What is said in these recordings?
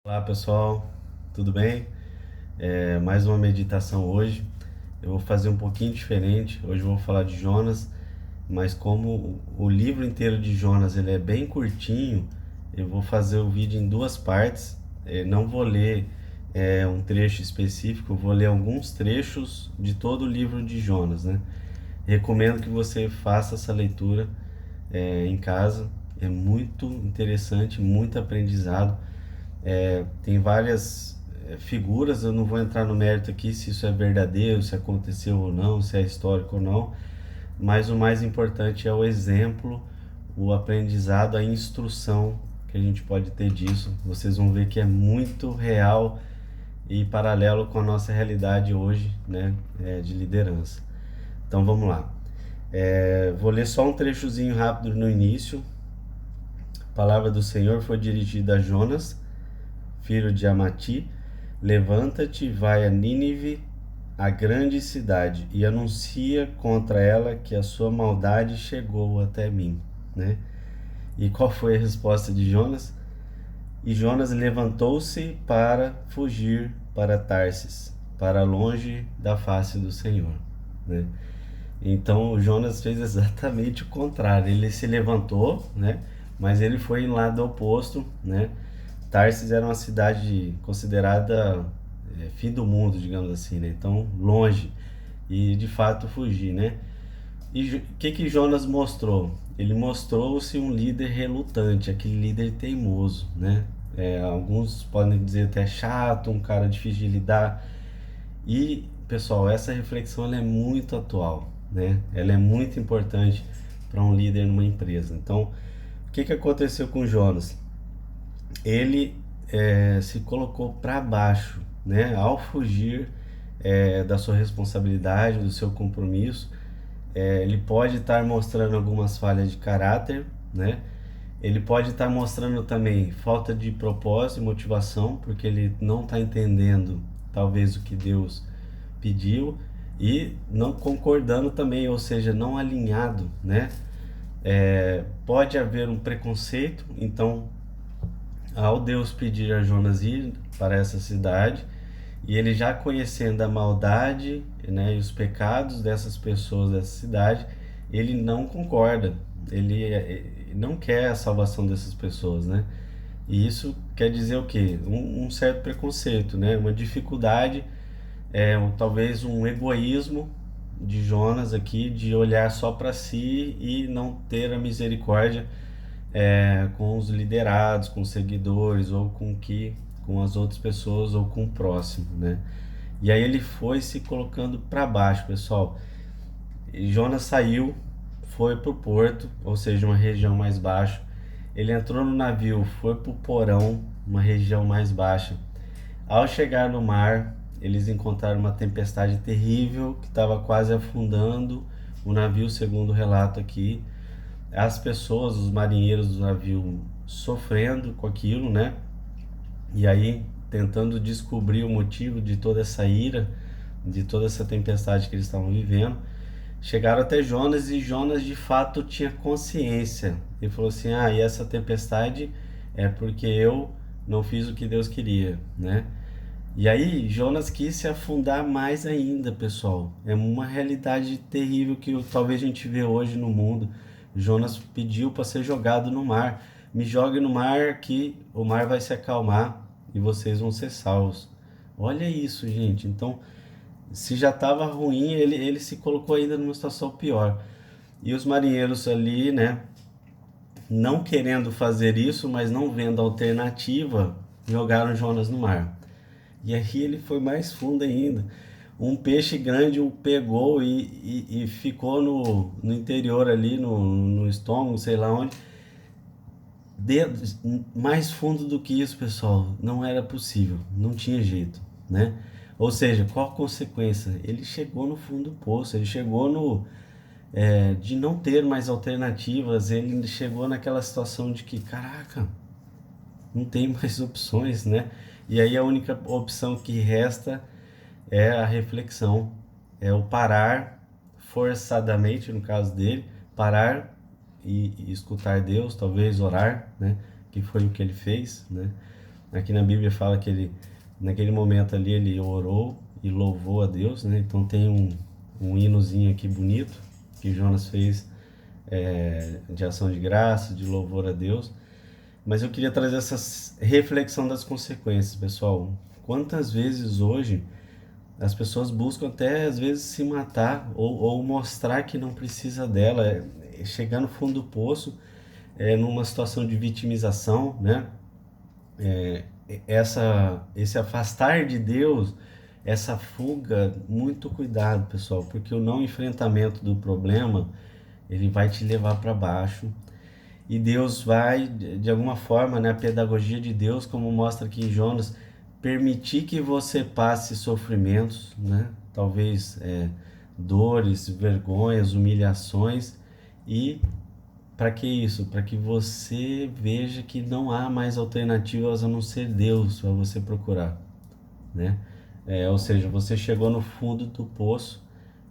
Olá pessoal, tudo bem? Mais uma meditação hoje. Eu vou fazer um pouquinho diferente. Hoje eu vou falar de Jonas, mas como o livro inteiro de Jonas ele é bem curtinho, eu vou fazer o vídeo em duas partes. Não vou ler um trecho específico, eu vou ler alguns trechos de todo o livro de Jonas, né? Recomendo que você faça essa leitura em casa. É muito interessante, muito aprendizado. Tem várias figuras, eu não vou entrar no mérito aqui se isso é verdadeiro, se aconteceu ou não, se é histórico ou não, mas o mais importante é o exemplo, o aprendizado, a instrução que a gente pode ter disso. Vocês vão ver que é muito real e paralelo com a nossa realidade hoje, né, de liderança. Então vamos lá. Vou ler só um trechozinho rápido no início. A palavra do Senhor foi dirigida a Jonas, filho de Amati: levanta-te, vai a Nínive, a grande cidade, e anuncia contra ela que a sua maldade chegou até mim, né? E qual foi a resposta de Jonas? E Jonas levantou-se para fugir para Tarsis, para longe da face do Senhor, né? Então Jonas fez exatamente o contrário. Ele se levantou, né? Mas ele foi em lado oposto, né? Tarsis era uma cidade considerada fim do mundo, digamos assim, né? Então, longe. E de fato fugir, né? E o que Jonas mostrou? Ele mostrou-se um líder relutante, aquele líder teimoso, né? Alguns podem dizer até chato, um cara difícil de lidar. E, pessoal, essa reflexão ela é muito atual, né? Ela é muito importante para um líder numa empresa. Então, o que aconteceu com Jonas? Ele se colocou para baixo, né? Ao fugir da sua responsabilidade, do seu compromisso, ele pode estar mostrando algumas falhas de caráter, né? Ele pode estar mostrando também falta de propósito e motivação, porque ele não está entendendo talvez o que Deus pediu e não concordando também, ou seja, não alinhado, né? Pode haver um preconceito, então ao Deus pedir a Jonas ir para essa cidade, e ele já conhecendo a maldade, né, e os pecados dessas pessoas dessa cidade, ele não concorda, ele não quer a salvação dessas pessoas, né? E isso quer dizer o quê? Um certo preconceito, né? Uma dificuldade, talvez um egoísmo de Jonas aqui, de olhar só para si e não ter a misericórdia com os liderados, com os seguidores, ou com as outras pessoas, ou com o próximo, né? E aí ele foi se colocando para baixo, pessoal. E Jonas saiu, foi para o porto, ou seja, uma região mais baixa. Ele entrou no navio, foi para o porão, uma região mais baixa. Ao chegar no mar, eles encontraram uma tempestade terrível que estava quase afundando o navio, segundo o relato aqui. As pessoas, os marinheiros do navio sofrendo com aquilo, né? E aí tentando descobrir o motivo de toda essa ira, de toda essa tempestade que eles estavam vivendo. Chegaram até Jonas e Jonas de fato tinha consciência. Ele falou assim: "Ah, e essa tempestade é porque eu não fiz o que Deus queria, né?" E aí Jonas quis se afundar mais ainda, pessoal. É uma realidade terrível que talvez a gente vê hoje no mundo. Jonas pediu para ser jogado no mar. Me jogue no mar que o mar vai se acalmar e vocês vão ser salvos. Olha isso, gente. Então, se já estava ruim, ele se colocou ainda numa situação pior. E os marinheiros ali, né, não querendo fazer isso, mas não vendo alternativa, jogaram Jonas no mar. E aí ele foi mais fundo ainda. Um peixe grande o pegou e ficou no interior ali, no estômago, sei lá onde. Dentro, mais fundo do que isso, pessoal, não era possível, não tinha jeito, né? Ou seja, qual a consequência? Ele chegou no fundo do poço, ele chegou de não ter mais alternativas, ele chegou naquela situação de que, caraca, não tem mais opções, né? E aí a única opção que resta é a reflexão, é o parar forçadamente, no caso dele, parar e escutar Deus, talvez orar, né? Que foi o que ele fez, né? Aqui na Bíblia fala que ele, naquele momento ali, ele orou e louvou a Deus, né? Então tem um hinozinho aqui bonito que Jonas fez, de ação de graça, de louvor a Deus. Mas eu queria trazer essa reflexão das consequências, pessoal. Quantas vezes hoje as pessoas buscam até às vezes se matar ou mostrar que não precisa dela, chegar no fundo do poço, numa situação de vitimização, né? Esse afastar de Deus, essa fuga, muito cuidado, pessoal, porque o não enfrentamento do problema, ele vai te levar para baixo. E Deus vai, de alguma forma, né, a pedagogia de Deus, como mostra aqui em Jonas, permitir que você passe sofrimentos, né? Talvez dores, vergonhas, humilhações. E para que isso? Para que você veja que não há mais alternativas a não ser Deus para você procurar, né? Ou seja, você chegou no fundo do poço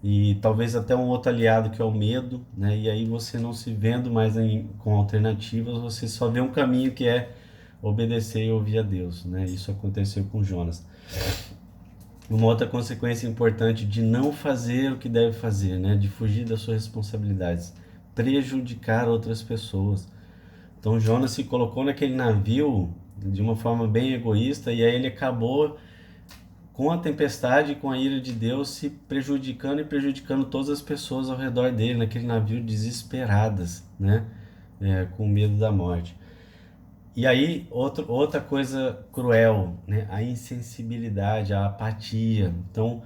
e talvez até um outro aliado que é o medo, né? E aí você não se vendo mais com alternativas, você só vê um caminho que é obedecer e ouvir a Deus, né? Isso aconteceu com Jonas. Uma outra consequência importante de não fazer o que deve fazer, né? De fugir das suas responsabilidades, prejudicar outras pessoas. Então Jonas se colocou naquele navio de uma forma bem egoísta e aí ele acabou com a tempestade e com a ira de Deus se prejudicando e prejudicando todas as pessoas ao redor dele naquele navio, desesperadas, né? Com medo da morte. E aí, outra coisa cruel, né? A insensibilidade, a apatia. Então,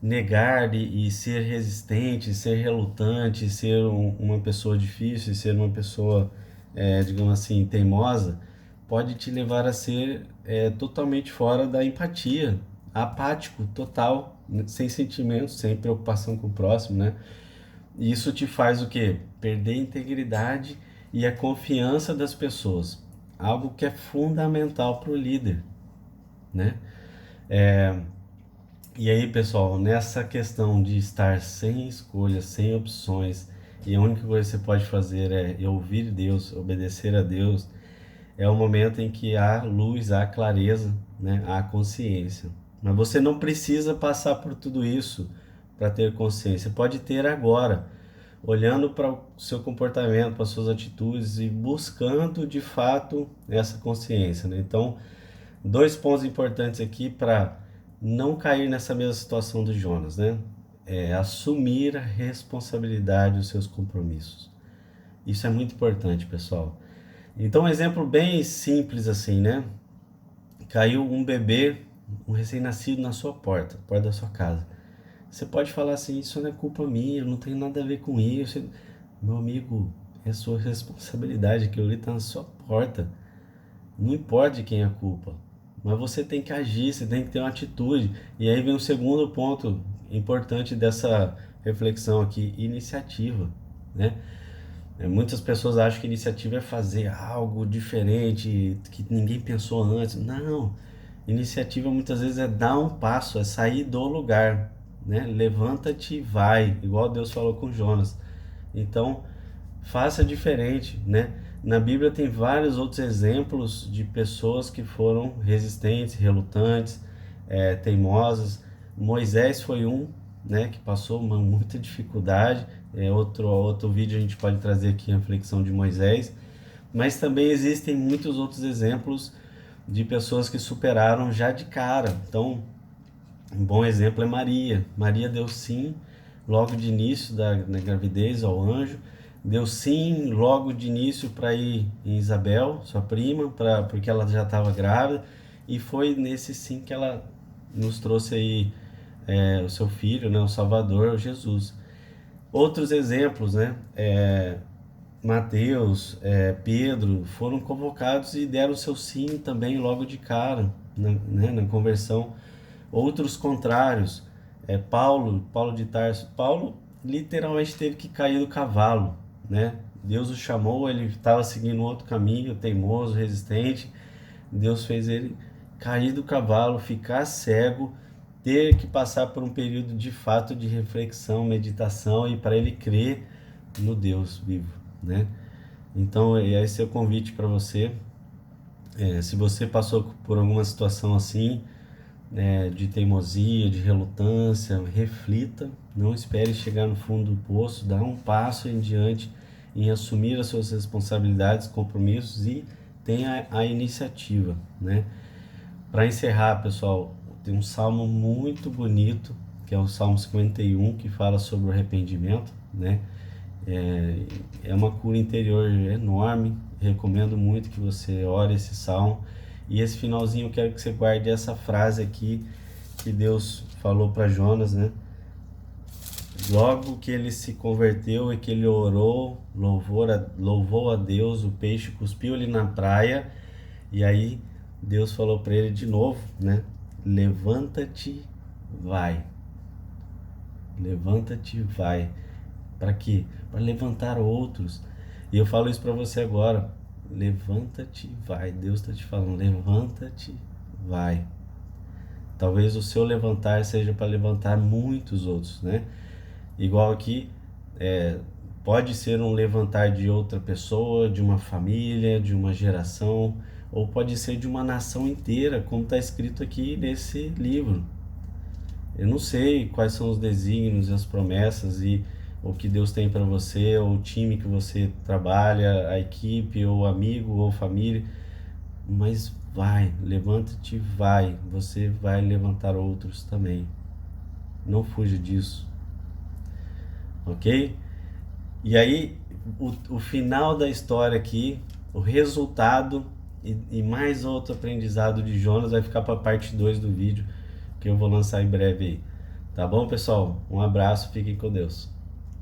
negar e ser resistente, ser relutante, ser uma pessoa difícil, ser uma pessoa, digamos assim, teimosa, pode te levar a ser totalmente fora da empatia, apático, total, sem sentimentos, sem preocupação com o próximo, né? E isso te faz o quê? Perder a integridade e a confiança das pessoas. Algo que é fundamental para o líder, né? E aí, pessoal, nessa questão de estar sem escolhas, sem opções, e a única coisa que você pode fazer é ouvir Deus, obedecer a Deus, é o momento em que há luz, há clareza, né? Há consciência. Mas você não precisa passar por tudo isso para ter consciência. Pode ter agora, olhando para o seu comportamento, para as suas atitudes e buscando de fato essa consciência, né? Então, dois pontos importantes aqui para não cair nessa mesma situação do Jonas, né? Assumir a responsabilidade dos seus compromissos. Isso é muito importante, pessoal. Então, um exemplo bem simples assim, né? Caiu um bebê, um recém-nascido na sua porta da sua casa. Você pode falar assim, isso não é culpa minha, eu não tenho nada a ver com isso. Meu amigo, é sua responsabilidade, aquilo ali está na sua porta. Não importa de quem é a culpa, mas você tem que agir, você tem que ter uma atitude. E aí vem o segundo ponto importante dessa reflexão aqui, iniciativa, né? Muitas pessoas acham que iniciativa é fazer algo diferente, que ninguém pensou antes. Não, iniciativa muitas vezes é dar um passo, é sair do lugar, né? Levanta-te e vai, igual Deus falou com Jonas. Então, faça diferente, né? Na Bíblia tem vários outros exemplos de pessoas que foram resistentes, relutantes, teimosas. Moisés foi um, né, que passou muita dificuldade. Outro vídeo a gente pode trazer aqui a reflexão de Moisés. Mas também existem muitos outros exemplos de pessoas que superaram já de cara. Então, um bom exemplo é Maria. Maria deu sim logo de início da gravidez ao anjo, deu sim logo de início para ir em Isabel, sua prima, porque ela já estava grávida, e foi nesse sim que ela nos trouxe aí o seu filho, né, o Salvador, Jesus. Outros exemplos, né? Mateus, Pedro foram convocados e deram seu sim também logo de cara, na conversão. Outros contrários, Paulo de Tarso. Paulo literalmente teve que cair do cavalo, né? Deus o chamou, ele estava seguindo outro caminho, teimoso, resistente. Deus fez ele cair do cavalo, ficar cego, ter que passar por um período de fato de reflexão, meditação e para ele crer no Deus vivo, né? Então, esse é o convite para você. Se você passou por alguma situação assim, de teimosia, de relutância, reflita, não espere chegar no fundo do poço, dá um passo em diante em assumir as suas responsabilidades, compromissos e tenha a iniciativa, né? Para encerrar, pessoal, tem um salmo muito bonito, que é o Salmo 51, que fala sobre o arrependimento, né? É uma cura interior enorme, recomendo muito que você ore esse salmo. E esse finalzinho eu quero que você guarde essa frase aqui que Deus falou para Jonas, né? Logo que ele se converteu e que ele orou, louvou a Deus, o peixe cuspiu ele na praia, e aí Deus falou para ele de novo, né? Levanta-te, vai. Levanta-te, vai. Para quê? Para levantar outros. E eu falo isso para você agora. Levanta-te, vai. Deus está te falando, levanta-te, vai. Talvez o seu levantar seja para levantar muitos outros, né? Igual aqui, pode ser um levantar de outra pessoa, de uma família, de uma geração, ou pode ser de uma nação inteira, como está escrito aqui nesse livro. Eu não sei quais são os desígnios, as promessas e o que Deus tem para você, ou o time que você trabalha, a equipe, ou amigo, ou família, mas vai, levanta-te, vai, você vai levantar outros também. Não fuja disso, ok? E aí, o final da história aqui, o resultado e mais outro aprendizado de Jonas vai ficar para a parte 2 do vídeo, que eu vou lançar em breve aí. Tá bom, pessoal? Um abraço, fiquem com Deus.